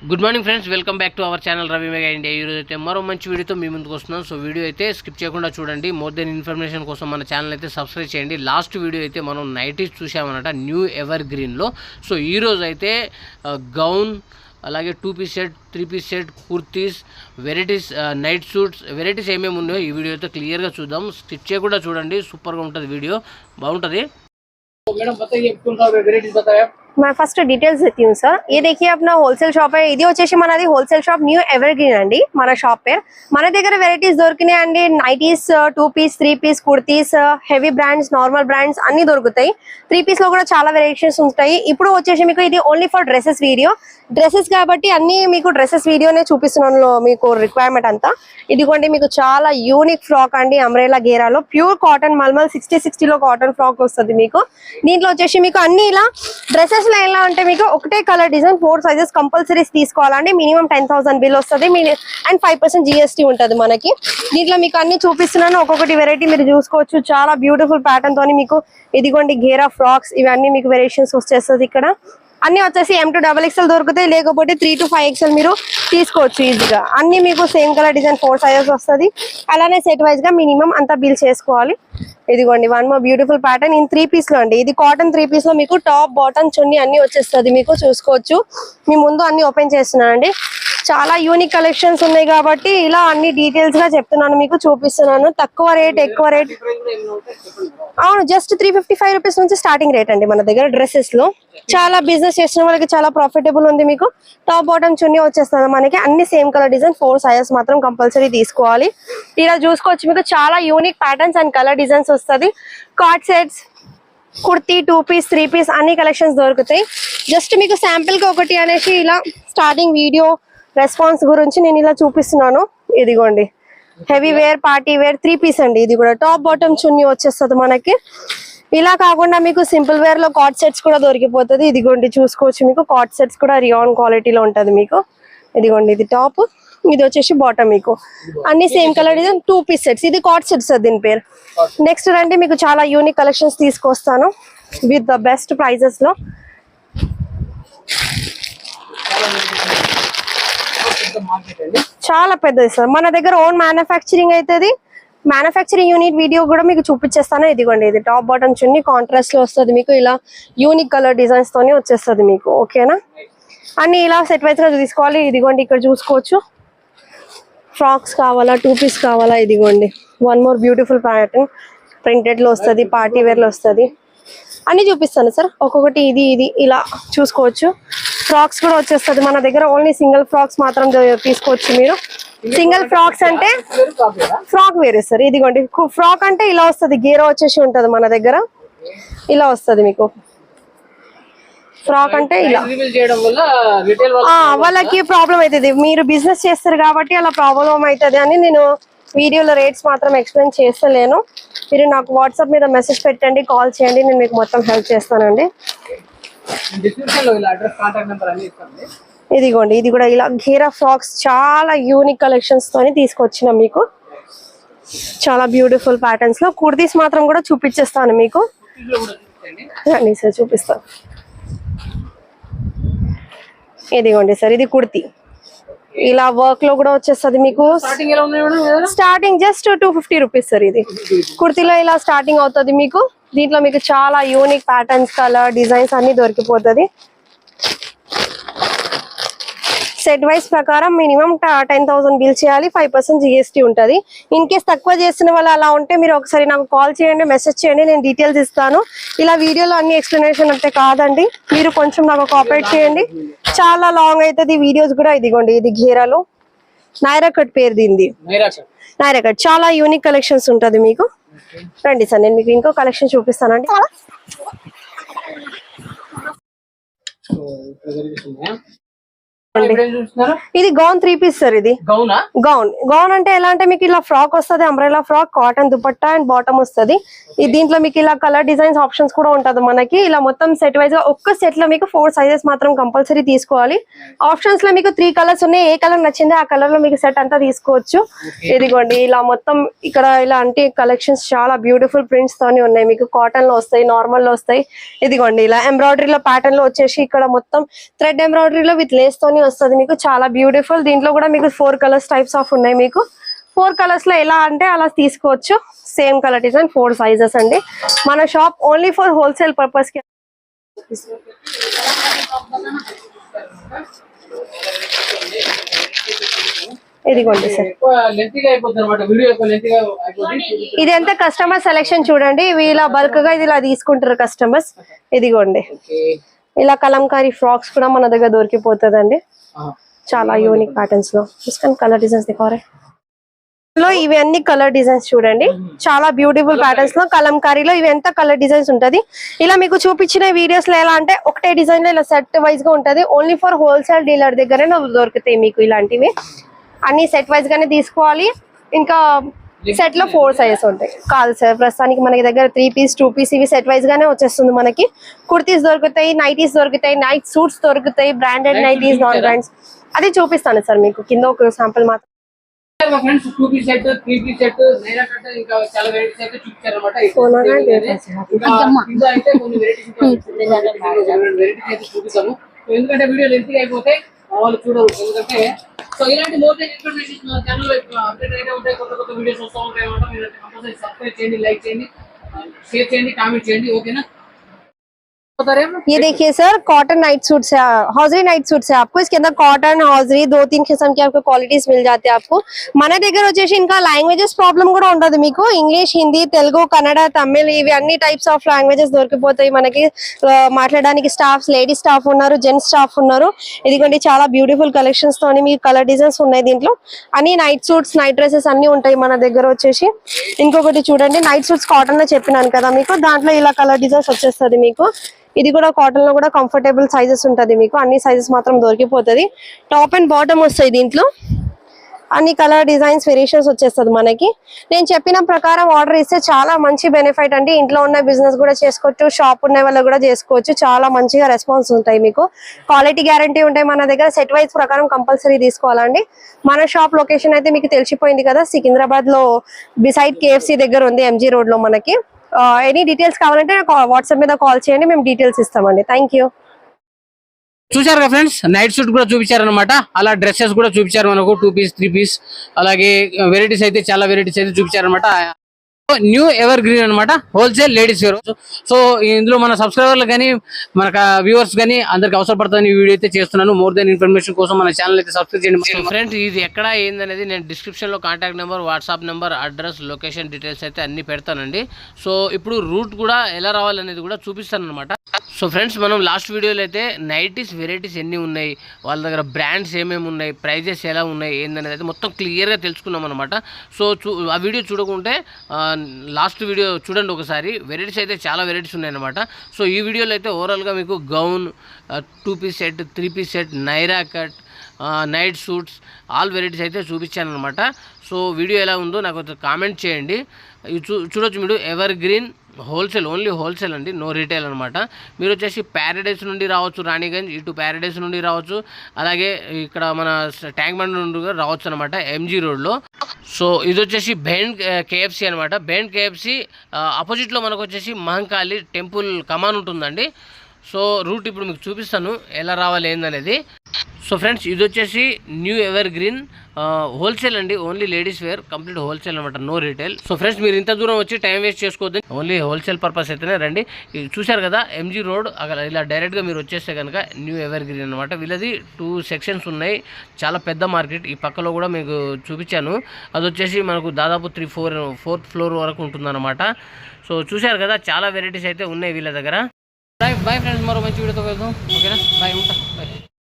Good morning friends, welcome back to our channel Ravi mega India. ఈరోజు అయితే మరో మంచి వీడియోతో మీ ముందుకు వస్తున్నాం. సో వీడియో అయితే స్కిప్ చేయకుండా చూడండి. మోర్ దెన్ ఇన్ఫర్మేషన్ కోసం మన ఛానల్ అయితే సబ్స్క్రైబ్ చేయండి. లాస్ట్ వీడియో అయితే మనం నైటీస్ చూసామన్నమాట, న్యూ ఎవర్ గ్రీన్లో. సో ఈరోజు అయితే గౌన్, అలాగే 2 piece set, 3 piece set, kurtis, varieties, night suits, varieties ఏమేమి ఉన్నాయో ఈ వీడియో అయితే క్లియర్గా చూద్దాం. స్కిప్ చేయకుండా చూడండి, సూపర్గా ఉంటుంది వీడియో, బాగుంటుంది. మేడం बताइए कौन सा वेराइटीज बताया मैं फर्स्ट डिटेल्स देती हूँ सर. ये देखिए अपना होलसेल షాప్ है. ఇది వచ్చేసి మనది wholesale shop new ever green అండి. మన షాప్ పేరు. మన దగ్గర వెరైటీస్ దొరుకుతాయండి. Nighties, 2 piece, 3 piece, kurtis, heavy brands, normal brands అన్ని దొరుకుతాయి. 3 పీస్ లో కూడా చాలా వెరైటీస్ ఉంటాయి. ఇప్పుడు వచ్చేసి మీకు ఇది only for dresses video. Dresses కాబట్టి అన్ని మీకు డ్రెస్సెస్ వీడియోనే చూపిస్తున్నాను. మీకు రిక్వైర్మెంట్ అంతా ఇదిగోండి. మీకు చాలా యూనిక్ ఫ్రాక్ అండి, అంబ్రెలా గేరాలో ప్యూర్ కాటన్ మల్మల్ 60 లో కాటన్ ఫ్రాక్ వస్తుంది మీకు. దీంట్లో వచ్చేసి మీకు అన్ని ఇలా డ్రెస్సెస్ లో ఎలా అంటే మీకు ఒకటే కలర్ డిజైన్ 4 సైజెస్ కంపల్సరీస్ తీసుకోవాలండి. మినిమం 10,000 బిల్ వస్తుంది అండ్ 5% GST ఉంటుంది మనకి. దీంట్లో మీకు అన్ని చూపిస్తున్నాను, ఒక్కొక్కటి వెరైటీ మీరు చూసుకోవచ్చు. చాలా బ్యూటిఫుల్ ప్యాటర్న్ తోని మీకు ఇదిగోండి గేరా ఫ్రాక్స్, ఇవన్నీ మీకు వెరైయేషన్స్ వచ్చేస్తుంది. ఇక్కడ అన్ని వచ్చేసి M to XXL దొరుకుతాయి, లేకపోతే 3 to 5XL మీరు తీసుకోవచ్చు ఈజీగా. అన్ని మీకు సేమ్ కలర్ డిజైన్ 4 సైజెస్ వస్తుంది. అలానే సెట్ వైజ్ గా మినిమం అంతా బిల్ చేసుకోవాలి. ఇదిగోండి one more beautiful pattern in 3 piece లో అండి. ఇది కాటన్ 3 పీస్ లో మీకు టాప్, బాటమ్, చున్నీ అన్ని వచ్చేస్తుంది. మీకు చూసుకోవచ్చు, మీ ముందు అన్ని ఓపెన్ చేస్తున్నానండి. చాలా యూనిక్ కలెక్షన్స్ ఉన్నాయి కాబట్టి ఇలా అన్ని డీటెయిల్స్ గా చెప్తున్నాను, మీకు చూపిస్తున్నాను. తక్కువ రేట్, ఎక్కువ రేట్. అవును, జస్ట్ 355 రూపీస్ నుంచి స్టార్టింగ్ రేట్ అండి మన దగ్గర డ్రెస్సెస్ లో. చాలా బిజినెస్ చేసిన వాళ్ళకి చాలా ప్రాఫిటబుల్ ఉంది. మీకు టాప్, బాటమ్, చున్నీ వచ్చేస్తుంది మనకి. అన్ని సేమ్ కలర్ డిజైన్ 4 సైజెస్ మాత్రం కంపల్సరీ తీసుకోవాలి. ఇలా చూసుకోవచ్చు, మీకు చాలా unique patterns and colour designs వస్తుంది. Co-ord sets, kurti, 2 piece, 3 piece అన్ని కలెక్షన్స్ దొరుకుతాయి. జస్ట్ మీకు శాంపిల్ కి ఒకటి అనేసి ఇలా స్టార్టింగ్ వీడియో రెస్పాన్స్ గురించి నేను ఇలా చూపిస్తున్నాను. ఇదిగోండి heavy wear, party wear 3 piece అండి. ఇది కూడా టాప్, బాటమ్, చున్నీ వచ్చేస్తుంది మనకి. ఇలా కాకుండా మీకు సింపుల్ వేర్ లో కార్డ్ సెట్స్ కూడా దొరికిపోతుంది. ఇదిగోండి చూసుకోవచ్చు, మీకు కార్డ్ సెట్స్ కూడా రియాన్ క్వాలిటీలో ఉంటుంది మీకు. ఇదిగోండి ఇది టాప్, ఇది వచ్చేసి బాటమ్. మీకు అన్ని same colour design 2 piece sets. ఇది కార్డ్ సెట్స్ దీని పేరు. నెక్స్ట్ రండి, మీకు చాలా యూనిక్ కలెక్షన్స్ తీసుకొస్తాను విత్ ద బెస్ట్ ప్రైజెస్ లో. చాలా పెద్దది సార్, మన దగ్గర ఓన్ మ్యానుఫ్యాక్చరింగ్ అవుతుంది. మ్యానుఫ్యాక్చరింగ్ యూనిట్ వీడియో కూడా మీకు చూపించేస్తాను. ఇదిగోండి ఇది టాప్, బాటమ్, చున్నీ కాంట్రాస్ట్ లో వస్తుంది మీకు. ఇలా యూనిక్ కలర్ డిజైన్స్ తోనే వచ్చేస్తుంది మీకు. ఓకేనా, అన్ని ఇలా సెట్ వైజ్ గా తీసుకోవాలి. ఇదిగోండి ఇక్కడ చూసుకోవచ్చు, ఫ్రాక్స్ కావాలా, 2 పీస్ కావాలా, ఇదిగోండి one more beautiful pattern printed లో వస్తుంది, పార్టీ వేర్ లో వస్తుంది. అన్ని చూపిస్తాను సార్ ఒక్కొక్కటి. ఇది ఇది ఇలా చూసుకోవచ్చు. ఫ్రాక్స్ కూడా వచ్చేస్తుంది మన దగ్గర. ఓన్లీ సింగిల్ ఫ్రాక్స్ మాత్రం తీసుకోవచ్చు మీరు. సింగిల్ ఫ్రాక్స్ అంటే ఫ్రాక్ వేరే సార్. ఇదిగోండి ఫ్రాక్ అంటే ఇలా వస్తుంది, గేరా వచ్చేసి ఉంటది మన దగ్గర. ఇలా వస్తుంది మీకు ఫ్రాక్ అంటే ఇలా. వాళ్ళకి ప్రాబ్లం అవుతుంది, మీరు బిజినెస్ చేస్తారు కాబట్టి అలా ప్రాబ్లం అవుతుంది అని నేను వీడియోలో రేట్స్ మాత్రం ఎక్స్ప్లెయిన్ చేస్తలేను. మీరు నాకు వాట్సాప్ మీద మెసేజ్ పెట్టండి, కాల్ చేయండి, నేను మీకు మొత్తం హెల్ప్ చేస్తానండి. ఇదిగోండి ఇది కూడా ఇలా గేరా ఫ్రాక్స్, చాలా యూనిక్ కలెక్షన్స్ తోని తీసుకొచ్చినాం మీకు. చాలా బ్యూటిఫుల్ ప్యాటర్న్స్ లో కుర్తీస్ మాత్రం కూడా చూపించేస్తాను మీకు. రండి సార్ చూపిస్తాను. ఇదిగోండి సార్ ఇది కుర్తీ, ఇలా వర్క్ లో కూడా వచ్చేస్తుంది మీకు. Starting just 250 rupees sir. ఇది కుర్తీలో ఇలా స్టార్టింగ్ అవుతుంది మీకు. దీంట్లో మీకు చాలా యూనిక్ ప్యాటర్న్స్, కలర్ డిజైన్స్ అన్ని దొరికిపోతుంది. సెట్ వైజ్ ప్రకారం మినిమం 10,000 బిల్ చేయాలి, 5% GST ఉంటుంది. ఇన్ కేస్ తక్కువ చేసిన వాళ్ళు అలా ఉంటే మీరు ఒకసారి నాకు కాల్ చేయండి, మెసేజ్ చేయండి, నేను డీటెయిల్స్ ఇస్తాను. ఇలా వీడియోలో అన్ని ఎక్స్ప్లెనేషన్ అంటే కాదండి, మీరు కొంచెం నాకు కోఆపరేట్ చేయండి. చాలా లాంగ్ అవుతుంది వీడియోస్ కూడా. ఇదిగోండి ఇది ఘేరాలో నైరా కట్ పేరు దీనిది, నైరా కట్. చాలా యూనిక్ కలెక్షన్స్ ఉంటుంది మీకు. రండి సార్ నేను మీకు ఇంకో కలెక్షన్ చూపిస్తానండి. ఇది గౌన్ 3 పీస్ సార్. ఇది గౌన్ అంటే ఎలా అంటే మీకు ఇలా ఫ్రాక్ వస్తుంది, umbrella frock, cotton dupatta and bottom వస్తుంది. దీంట్లో మీకు ఇలా కలర్ డిజైన్స్ ఆప్షన్స్ కూడా ఉంటది మనకి. ఇలా మొత్తం సెట్ వైజ్ గా ఒక్క సెట్ లో మీకు 4 సైజెస్ మాత్రం కంపల్సరీ తీసుకోవాలి. ఆప్షన్స్ లో మీకు 3 కలర్స్ ఉన్నాయి, ఏ కలర్ నచ్చిందో ఆ కలర్ లో మీకు సెట్ అంతా తీసుకోవచ్చు. ఇదిగోండి ఇలా మొత్తం ఇక్కడ ఇలాంటి కలెక్షన్స్ చాలా బ్యూటిఫుల్ ప్రింట్స్ తోని ఉన్నాయి మీకు. కాటన్ లో వస్తాయి, నార్మల్ లో వస్తాయి. ఇదిగోండి ఇలా ఎంబ్రాయిడరీ లో ప్యాటర్న్ లో వచ్చేసి ఇక్కడ మొత్తం థ్రెడ్ ఎంబ్రాయిడరీ లో విత్ లేస్ తోని జార్జెట్ వస్తుంది మీకు, చాలా బ్యూటిఫుల్. దీంట్లో కూడా మీకు 4 కలర్స్ టైప్స్ ఆఫ్ ఉన్నాయి మీకు. 4 కలర్స్ లో ఎలా అంటే అలా తీసుకోవచ్చు. సేమ్ కలర్ డిజైన్ 4 సైజెస్ అండి. మన shop only for wholesale purpose కి. ఇదిగోండి సార్, ఇది ఎంత కస్టమర్ సెలెక్షన్ చూడండి. ఇవి ఇలా బల్క్ గా ఇది ఇలా తీసుకుంటారు కస్టమర్స్. ఇదిగోండి, ఇలా కలంకారీ ఫ్రాక్స్ కూడా మన దగ్గర దొరికిపోతుందండి, చాలా యూనిక్ ప్యాటర్న్స్ లో. కలర్ డిజైన్స్ దిగారే లో ఇవి అన్ని కలర్ డిజైన్స్ చూడండి, చాలా బ్యూటిఫుల్ ప్యాటర్న్స్ లో కలంకారీలో ఇవి ఎంత కలర్ డిజైన్స్ ఉంటది. ఇలా మీకు చూపించిన వీడియోస్ లో ఎలా అంటే ఒకటే డిజైన్ లో ఇలా సెట్ వైజ్ గా ఉంటది. ఓన్లీ ఫర్ హోల్సేల్ డీలర్ దగ్గరే దొరుకుతాయి మీకు ఇలాంటివి. అన్ని సెట్ వైజ్ గానే తీసుకోవాలి. ఇంకా సెట్ లో 4 సైజెస్ ఉంటాయి. కాదు సార్, ప్రస్తుతానికి మనకి దగ్గర 3 పీస్ 2 పీస్ ఇవి సెట్ వైజ్ గానే వచ్చేస్తుంది మనకి. కుర్తీస్ దొరుకుతాయి, నైటీస్ దొరుకుతాయి, నైట్ సూట్స్ దొరుకుతాయి, బ్రాండెడ్ నైటీస్, నాన్ బ్రాండ్స్. అది చూపిస్తాను సార్ మీకు కింద ఒక శాంపుల్ మాత్రం. Friends 2 piece set, 3 piece set, Naira cut, ఇంకా చాలా వెరైటీస్ అయితే చూపించారన్నమాట. కింద అయితే కొన్ని వెరైటీస్ అయితే చూపిస్తాము. ఎందుకంటే వీడియో లెంత్ అయిపోతే వాళ్ళు చూడరు. ఎందుకంటే సో ఇలాంటి మోర్ దెన్ ఇన్ఫర్మేషన్ మన ఛానల్లో అప్డేట్ అయితే ఉంటాయి, కొత్త కొత్త వీడియోస్ వస్తూ ఉంటాయి అన్నమాట. మీరు కంపల్సరీ సబ్స్క్రైబ్ చేయండి, లైక్ చేయండి, షేర్ చేయండి, కామెంట్ చేయండి, ఓకేనా. ये देखिए सर, कॉटन नाइट सूट है, हॉजरी नाइट सूट है आपको. इसके अंदर कॉटन हॉजरी 2-3 किस्म की आपको क्वालिटीज मिल जाते हैं आपको. మన దగ్గర వచ్చేసి ఇంకా లాంగ్వేజెస్ ప్రాబ్లం కూడా ఉండదు మీకు. ఇంగ్లీష్, హిందీ, తెలుగు, కన్నడ, తమిళ్ ఇవి అన్ని టైప్స్ ఆఫ్ లాంగ్వేజెస్ దొరికిపోతాయి మనకి. మాట్లాడడానికి స్టాఫ్స్, లేడీ స్టాఫ్ ఉన్నారు, జెంట్స్ స్టాఫ్ ఉన్నారు. ఇదిగోండి చాలా బ్యూటిఫుల్ కలెక్షన్స్ తోని మీకు కలర్ డిజైన్స్ ఉన్నాయి దీంట్లో. అన్ని నైట్ సూట్స్, నైట్ డ్రెస్సెస్ అన్ని ఉంటాయి మన దగ్గర వచ్చేసి. ఇంకొకటి చూడండి, నైట్ సూట్స్ కాటన్ లో చెప్పినాను కదా మీకు, దాంట్లో ఇలా కలర్ డిజైన్స్ వచ్చేస్తుంది మీకు. ఇది కూడా కాటన్ లో కూడా కంఫర్టబుల్ సైజెస్ ఉంటది మీకు. అన్ని సైజెస్ మాత్రం దొరికిపోతుంది. టాప్ అండ్ బాటమ్ వస్తాయి దీంట్లో. అన్ని కలర్ డిజైన్స్ వేరియేషన్స్ వచ్చేస్తుంది మనకి. నేను చెప్పిన ప్రకారం ఆర్డర్ ఇస్తే చాలా మంచి బెనిఫిట్ అండి. ఇంట్లో ఉన్న బిజినెస్ కూడా చేసుకోవచ్చు, షాప్ ఉన్న వాళ్ళు కూడా చేసుకోవచ్చు. చాలా మంచిగా రెస్పాన్స్ ఉంటాయి మీకు. క్వాలిటీ గ్యారంటీ ఉంటాయి మన దగ్గర. సెట్ వైజ్ ప్రకారం కంపల్సరీ తీసుకోవాలండి. మన షాప్ లొకేషన్ అయితే మీకు తెలిసిపోయింది కదా, సికింద్రాబాద్ లో బిసైడ్ KFC దగ్గర ఉంది, MG రోడ్ లో మనకి. ఎనీ డీటెయిల్స్ కావాలంటే వాట్సాప్ మీద కాల్ చేయండి, మేము డీటెయిల్స్ ఇస్తామండి. Thank you. చూసారు కదా ఫ్రెండ్స్, నైట్ సూట్ కూడా చూపించారనమాట. అలా డ్రెస్సెస్ కూడా చూపించారు మనకు, 2 పీస్ 3 పీస్. అలాగే వెరైటీస్ అయితే చాలా వెరైటీస్ అయితే చూపించారనమాట. న్యూ ఎవర్ గ్రీన్ అనమాట, హోల్సేల్ లేడీస్ వేర్. సో ఇందులో మన సబ్స్క్రైబర్లు కానీ మన వ్యూవర్స్ కానీ అందరికి అవసరపడుతుంది ఈ వీడియో అయితే చేస్తున్నాను. మోర్ దెన్ ఇన్ఫర్మేషన్ కోసం మన ఛానల్ అయితే సబ్స్క్రైబ్ చేయండి ఫ్రెండ్స్. ఇది ఎక్కడ ఏందనేది నేను డిస్క్రిప్షన్ లో contact number, WhatsApp number, address, location details అయితే అన్ని పెడతానండి. సో ఇప్పుడు రూట్ కూడా ఎలా రావాలనేది కూడా చూపిస్తాను అనమాట. సో ఫ్రెండ్స్, మనం లాస్ట్ వీడియోలో అయితే నైటీస్ వెరైటీస్ ఎన్ని ఉన్నాయి, వాళ్ళ దగ్గర బ్రాండ్స్ ఏమేమి ఉన్నాయి, ప్రైజెస్ ఎలా ఉన్నాయి ఏందనేది అయితే మొత్తం క్లియర్గా తెలుసుకున్నాం అనమాట. సో ఆ వీడియో చూడకుంటే లాస్ట్ వీడియో చూడండి ఒకసారి. వెరైటీస్ అయితే చాలా వెరైటీస్ ఉన్నాయన్నమాట. సో ఈ వీడియోలో అయితే ఓవరాల్గా మీకు gown, 2 piece set, 3 piece set, Naira cut, night suits, all varieties అయితే చూపించాను అనమాట. సో వీడియో ఎలా ఉందో నాకు కామెంట్ చేయండి. చూడొచ్చు మీరు, ever green wholesale, only wholesale అండి, నో రీటైల్ అనమాట. మీరు వచ్చేసి ప్యారడైస్ నుండి రావచ్చు, రాణిగంజ్ ఇటు ప్యారడైస్ నుండి రావచ్చు, అలాగే ఇక్కడ మన ట్యాంక్ బండ్ నుండి రావచ్చు అనమాట, MG రోడ్లో. సో ఇది వచ్చేసి బెండ్ KFC అనమాట. బెండ్ KFC ఆపోజిట్లో మనకు వచ్చేసి మహంకాళి టెంపుల్ కమాన్ ఉంటుందండి. సో రూట్ ఇప్పుడు మీకు చూపిస్తాను ఎలా రావాలి ఏందనేది. సో ఫ్రెండ్స్, ఇది వచ్చేసి న్యూ ఎవర్ గ్రీన్ హోల్సేల్ అండి, only ladies wear, complete wholesale అనమాట, నో రీటైల్. సో ఫ్రెండ్స్, మీరు ఇంత దూరం వచ్చి టైం వేస్ట్ చేసుకోవద్దు, ఓన్లీ హోల్సేల్ పర్పస్ అయితేనే రండి. చూశారు కదా MG రోడ్, అక్కడ ఇలా డైరెక్ట్గా మీరు వచ్చేస్తే కనుక న్యూ ఎవర్ గ్రీన్ అనమాట. వీళ్ళది 2 సెక్షన్స్ ఉన్నాయి, చాలా పెద్ద మార్కెట్. ఈ పక్కలో కూడా మీకు చూపించాను, అది వచ్చేసి మనకు దాదాపు 4th ఫ్లోర్ వరకు ఉంటుందన్నమాట. సో చూశారు కదా, చాలా వెరైటీస్ అయితే ఉన్నాయి వీళ్ళ దగ్గర. బాయ్ ఫ్రెండ్స్, మరో మంచి వీడియోతో వెళ్దాం, ఓకేనా. బాయ్, ఉంటా. బాయ్.